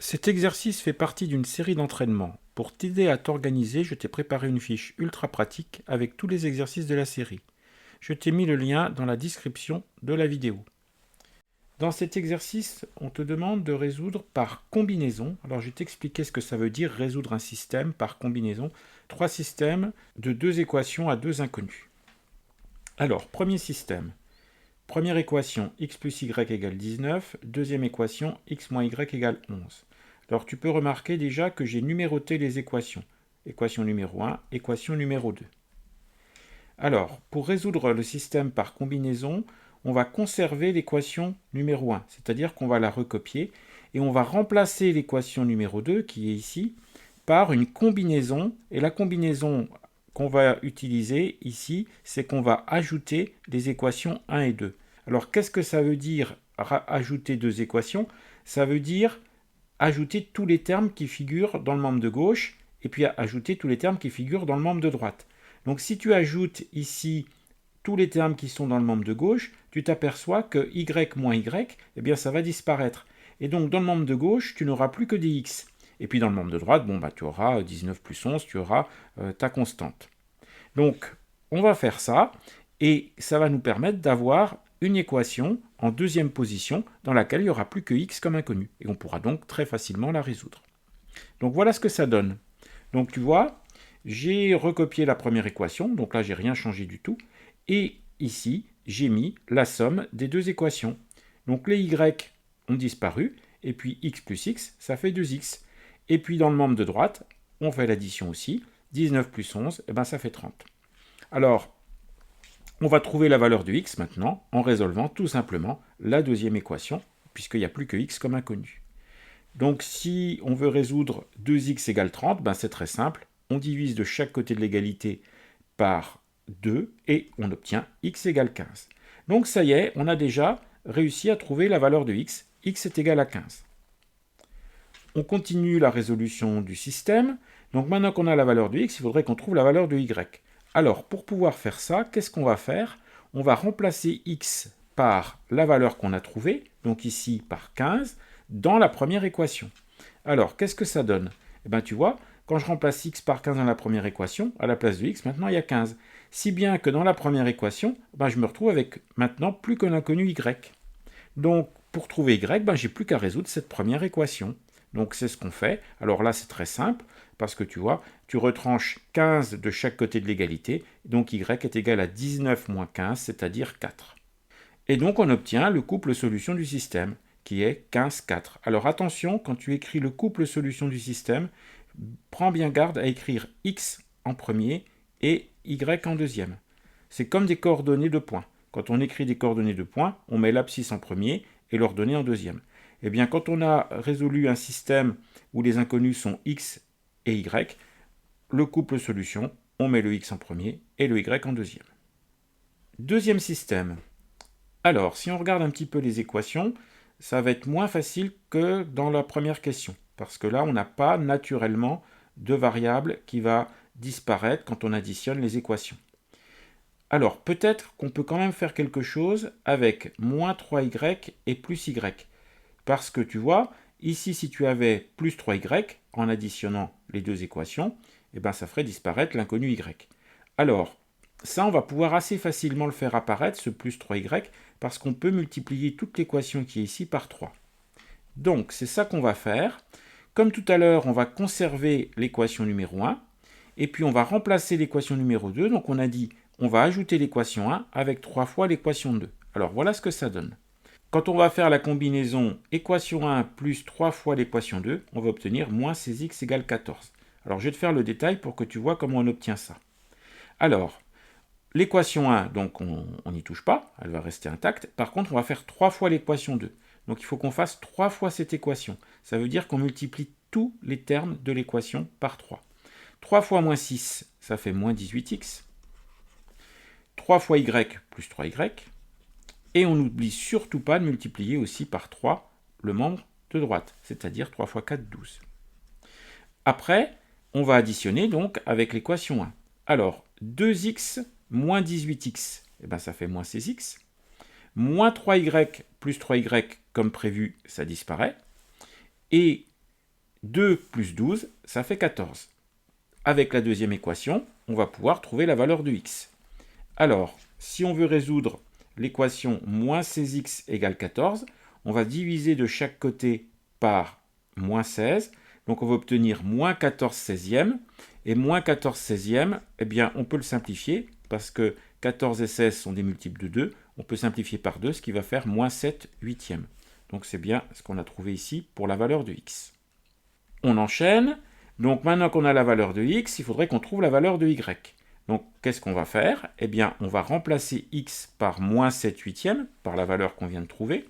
Cet exercice fait partie d'une série d'entraînements. Pour t'aider à t'organiser, je t'ai préparé une fiche ultra pratique avec tous les exercices de la série. Je t'ai mis le lien dans la description de la vidéo. Dans cet exercice, on te demande de résoudre par combinaison. Alors je vais t'expliquer ce que ça veut dire résoudre un système par combinaison. Trois systèmes de deux équations à deux inconnus. Alors, premier système. Première équation, x plus y égale 19. Deuxième équation, x moins y égale 11. Alors tu peux remarquer déjà que j'ai numéroté les équations. Équation numéro 1, équation numéro 2. Alors, pour résoudre le système par combinaison, on va conserver l'équation numéro 1, c'est-à-dire qu'on va la recopier, et on va remplacer l'équation numéro 2, qui est ici, par une combinaison, et la combinaison qu'on va utiliser ici, c'est qu'on va ajouter les équations 1 et 2. Alors, qu'est-ce que ça veut dire ajouter deux équations? Ça veut dire ajouter tous les termes qui figurent dans le membre de gauche, et puis ajouter tous les termes qui figurent dans le membre de droite. Donc si tu ajoutes ici tous les termes qui sont dans le membre de gauche, tu t'aperçois que y moins y, eh bien ça va disparaître. Et donc dans le membre de gauche, tu n'auras plus que des x. Et puis dans le membre de droite, tu auras 19 plus 11, tu auras ta constante. Donc on va faire ça, et ça va nous permettre d'avoir une équation en deuxième position dans laquelle il n'y aura plus que x comme inconnu. Et on pourra donc très facilement la résoudre. Donc voilà ce que ça donne. Donc tu vois, j'ai recopié la première équation, donc là j'ai rien changé du tout, et ici j'ai mis la somme des deux équations. Donc les y ont disparu, et puis x plus x, ça fait 2x. Et puis dans le membre de droite, on fait l'addition aussi, 19 plus 11, et ben ça fait 30. Alors, on va trouver la valeur de x maintenant en résolvant tout simplement la deuxième équation, puisqu'il n'y a plus que x comme inconnu. Donc si on veut résoudre 2x égale 30, c'est très simple. On divise de chaque côté de l'égalité par 2 et on obtient x égale 15. Donc ça y est, on a déjà réussi à trouver la valeur de x. X est égal à 15. On continue la résolution du système. Donc maintenant qu'on a la valeur de x, il faudrait qu'on trouve la valeur de y. Alors pour pouvoir faire ça, qu'est-ce qu'on va faire? On va remplacer x par la valeur qu'on a trouvée, donc ici par 15, dans la première équation. Alors, qu'est-ce que ça donne? Eh bien, tu vois, quand je remplace x par 15 dans la première équation, à la place de x, maintenant il y a 15. Si bien que dans la première équation, je me retrouve avec maintenant plus qu'un inconnu y. Donc, pour trouver y, j'ai plus qu'à résoudre cette première équation. Donc, c'est ce qu'on fait. Alors là, c'est très simple, parce que tu vois, tu retranches 15 de chaque côté de l'égalité, donc y est égal à 19 moins 15, c'est-à-dire 4. Et donc, on obtient le couple solution du système, qui est 15, 4. Alors attention, quand tu écris le couple solution du système, prends bien garde à écrire x en premier et y en deuxième. C'est comme des coordonnées de points. Quand on écrit des coordonnées de points, on met l'abscisse en premier et l'ordonnée en deuxième. Eh bien, quand on a résolu un système où les inconnus sont x et y, le couple solution, on met le x en premier et le y en deuxième. Deuxième système. Alors, si on regarde un petit peu les équations, ça va être moins facile que dans la première question, parce que là, on n'a pas naturellement de variable qui va disparaître quand on additionne les équations. Alors, peut-être qu'on peut quand même faire quelque chose avec moins 3y et plus y. Parce que tu vois, ici, si tu avais plus 3y, en additionnant les deux équations, ça ferait disparaître l'inconnu y. Alors, ça, on va pouvoir assez facilement le faire apparaître, ce plus 3y, parce qu'on peut multiplier toute l'équation qui est ici par 3. Donc, c'est ça qu'on va faire. Comme tout à l'heure, on va conserver l'équation numéro 1, et puis on va remplacer l'équation numéro 2. Donc, on a dit, on va ajouter l'équation 1 avec 3 fois l'équation 2. Alors, voilà ce que ça donne. Quand on va faire la combinaison équation 1 plus 3 fois l'équation 2, on va obtenir moins 16x égale 14. Alors, je vais te faire le détail pour que tu vois comment on obtient ça. Alors, l'équation 1, donc on n'y touche pas, elle va rester intacte. Par contre, on va faire 3 fois l'équation 2. Donc il faut qu'on fasse 3 fois cette équation. Ça veut dire qu'on multiplie tous les termes de l'équation par 3. 3 fois moins 6, ça fait moins 18x. 3 fois y plus 3y. Et on n'oublie surtout pas de multiplier aussi par 3 le membre de droite, c'est-à-dire 3 fois 4, 12. Après, on va additionner donc avec l'équation 1. Alors, 2x moins 18x, ça fait moins 16x. Moins 3y plus 3y, comme prévu, ça disparaît. Et 2 plus 12, ça fait 14. Avec la deuxième équation, on va pouvoir trouver la valeur de x. Alors, si on veut résoudre l'équation moins 16x égale 14, on va diviser de chaque côté par moins 16. Donc on va obtenir moins 14 16e. Et moins 14 16e, eh bien, on peut le simplifier parce que 14 et 16 sont des multiples de 2. On peut simplifier par 2, ce qui va faire moins 7 huitièmes. Donc c'est bien ce qu'on a trouvé ici pour la valeur de x. On enchaîne. Donc maintenant qu'on a la valeur de x, il faudrait qu'on trouve la valeur de y. Donc qu'est-ce qu'on va faire? Eh bien, on va remplacer x par moins 7 huitièmes, par la valeur qu'on vient de trouver,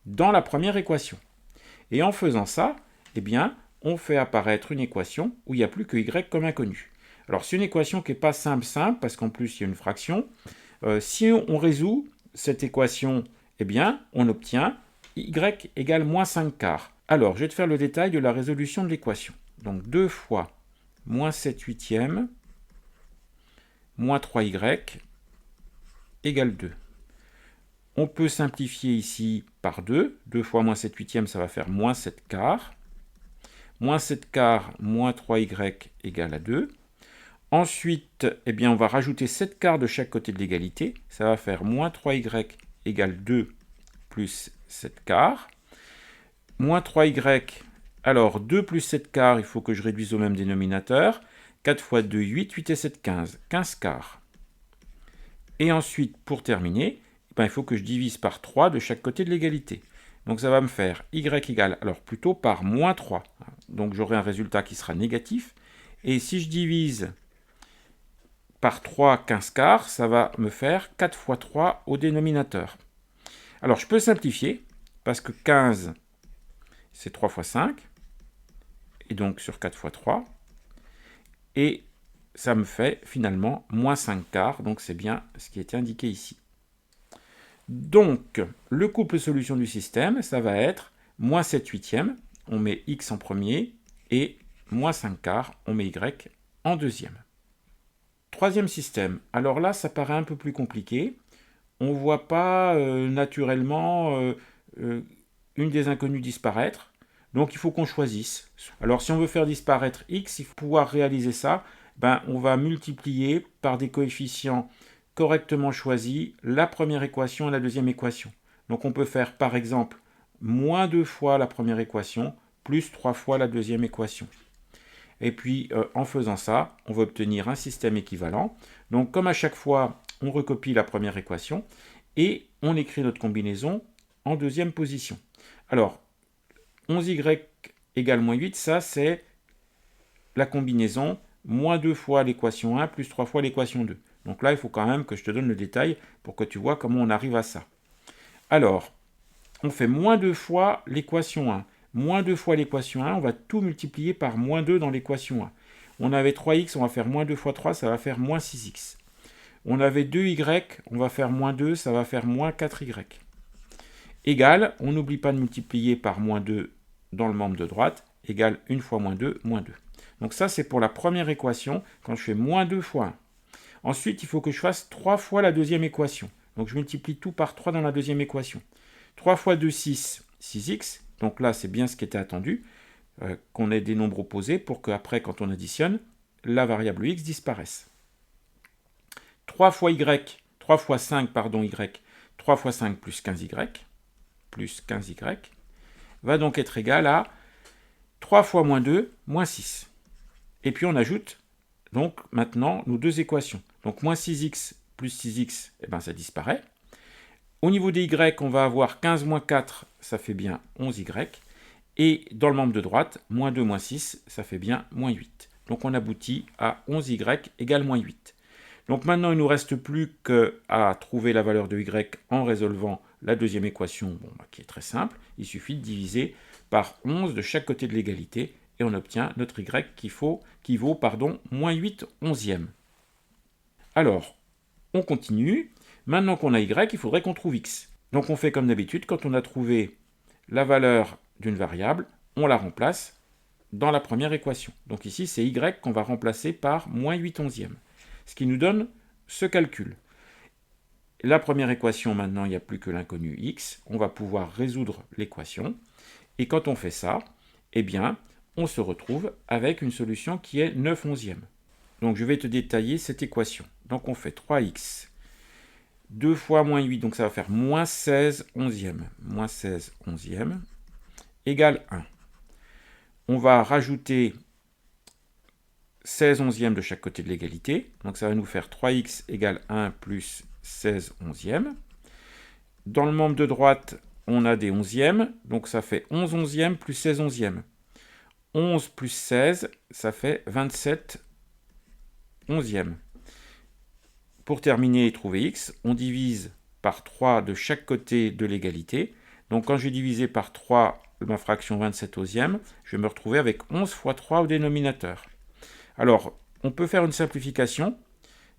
dans la première équation. Et en faisant ça, eh bien, on fait apparaître une équation où il n'y a plus que y comme inconnu. Alors c'est une équation qui n'est pas simple, parce qu'en plus il y a une fraction. Si on résout cette équation, eh bien, on obtient y égale moins 5 quarts. Alors, je vais te faire le détail de la résolution de l'équation. Donc 2 fois moins 7 huitièmes moins 3y égale 2. On peut simplifier ici par 2. 2 fois moins 7 huitièmes, ça va faire moins 7 quarts. Moins 7 quarts moins 3y égale à 2. Ensuite, eh bien, on va rajouter 7 quarts de chaque côté de l'égalité. Ça va faire moins 3y égale 2 plus 7 quarts. Moins 3y, alors 2 plus 7 quarts, il faut que je réduise au même dénominateur. 4 fois 2, 8, 8 et 7, 15. 15 quarts. Et ensuite, pour terminer, eh bien, il faut que je divise par 3 de chaque côté de l'égalité. Donc ça va me faire y égale, alors plutôt par moins 3. Donc j'aurai un résultat qui sera négatif. Et si je divise par 3, 15 quarts, ça va me faire 4 fois 3 au dénominateur. Alors je peux simplifier, parce que 15, c'est 3 fois 5, et donc sur 4 fois 3, et ça me fait finalement moins 5 quarts, donc c'est bien ce qui était indiqué ici. Donc, le couple solution du système, ça va être moins 7 huitièmes, on met x en premier, et moins 5 quarts, on met y en deuxième. Troisième système, alors là, ça paraît un peu plus compliqué. On ne voit pas naturellement une des inconnues disparaître, donc il faut qu'on choisisse. Alors si on veut faire disparaître x, il faut pouvoir réaliser ça, on va multiplier par des coefficients correctement choisis la première équation et la deuxième équation. Donc on peut faire par exemple moins 2 fois la première équation plus 3 fois la deuxième équation. Et puis en faisant ça, on va obtenir un système équivalent. Donc comme à chaque fois, on recopie la première équation et on écrit notre combinaison en deuxième position. Alors, 11y égale moins 8, ça c'est la combinaison moins 2 fois l'équation 1 plus 3 fois l'équation 2. Donc là, il faut quand même que je te donne le détail pour que tu vois comment on arrive à ça. Alors, on fait moins 2 fois l'équation 1. Moins 2 fois l'équation 1, on va tout multiplier par moins 2 dans l'équation 1. On avait 3x, on va faire moins 2 fois 3, ça va faire moins 6x. On avait 2y, on va faire moins 2, ça va faire moins 4y. Égal, on n'oublie pas de multiplier par moins 2 dans le membre de droite, égale 1 fois moins 2, moins 2. Donc ça, c'est pour la première équation, quand je fais moins 2 fois 1. Ensuite, il faut que je fasse 3 fois la deuxième équation. Donc je multiplie tout par 3 dans la deuxième équation. 3 fois 2, 6, 6x. Donc là, c'est bien ce qui était attendu, qu'on ait des nombres opposés pour qu'après, quand on additionne, la variable x disparaisse. 3 fois 5, pardon, y, 3 fois 5 plus 15y, va donc être égal à 3 fois moins 2, moins 6. Et puis on ajoute donc maintenant nos deux équations. Donc moins 6x plus 6x, ça disparaît. Au niveau des y, on va avoir 15 moins 4, ça fait bien 11y. Et dans le membre de droite, moins 2 moins 6, ça fait bien moins 8. Donc on aboutit à 11y égale moins 8. Donc maintenant, il ne nous reste plus qu'à trouver la valeur de y en résolvant la deuxième équation, qui est très simple. Il suffit de diviser par 11 de chaque côté de l'égalité et on obtient notre y qui vaut moins 8 onzièmes. Alors, on continue. Maintenant qu'on a y, il faudrait qu'on trouve x. Donc on fait comme d'habitude, quand on a trouvé la valeur d'une variable, on la remplace dans la première équation. Donc ici, c'est y qu'on va remplacer par moins 8 onzièmes. Ce qui nous donne ce calcul. La première équation, maintenant, il n'y a plus que l'inconnu x. On va pouvoir résoudre l'équation. Et quand on fait ça, on se retrouve avec une solution qui est 9 onzièmes. Donc je vais te détailler cette équation. Donc on fait 3x, 2 fois moins 8, donc ça va faire moins 16 onzièmes. Moins 16 onzièmes égale 1. On va rajouter 16 onzièmes de chaque côté de l'égalité. Donc ça va nous faire 3x égale 1 plus 16 onzièmes. Dans le membre de droite, on a des onzièmes. Donc ça fait 11 onzièmes plus 16 onzièmes. 11 plus 16, ça fait 27 onzièmes. Pour terminer et trouver x, on divise par 3 de chaque côté de l'égalité. Donc quand je vais diviser par 3 ma fraction 27 onzièmes, je vais me retrouver avec 11 fois 3 au dénominateur. Alors, on peut faire une simplification,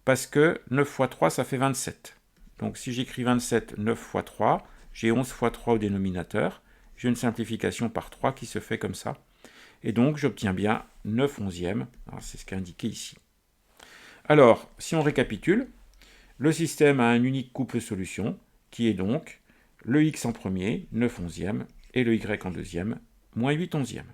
parce que 9 fois 3, ça fait 27. Donc si j'écris 27, 9 fois 3, j'ai 11 fois 3 au dénominateur. J'ai une simplification par 3 qui se fait comme ça. Et donc, j'obtiens bien 9 onzièmes. C'est ce qui est indiqué ici. Alors, si on récapitule, le système a un unique couple solution, qui est donc le x en premier, 9 onzièmes, et le y en deuxième, moins 8 onzièmes.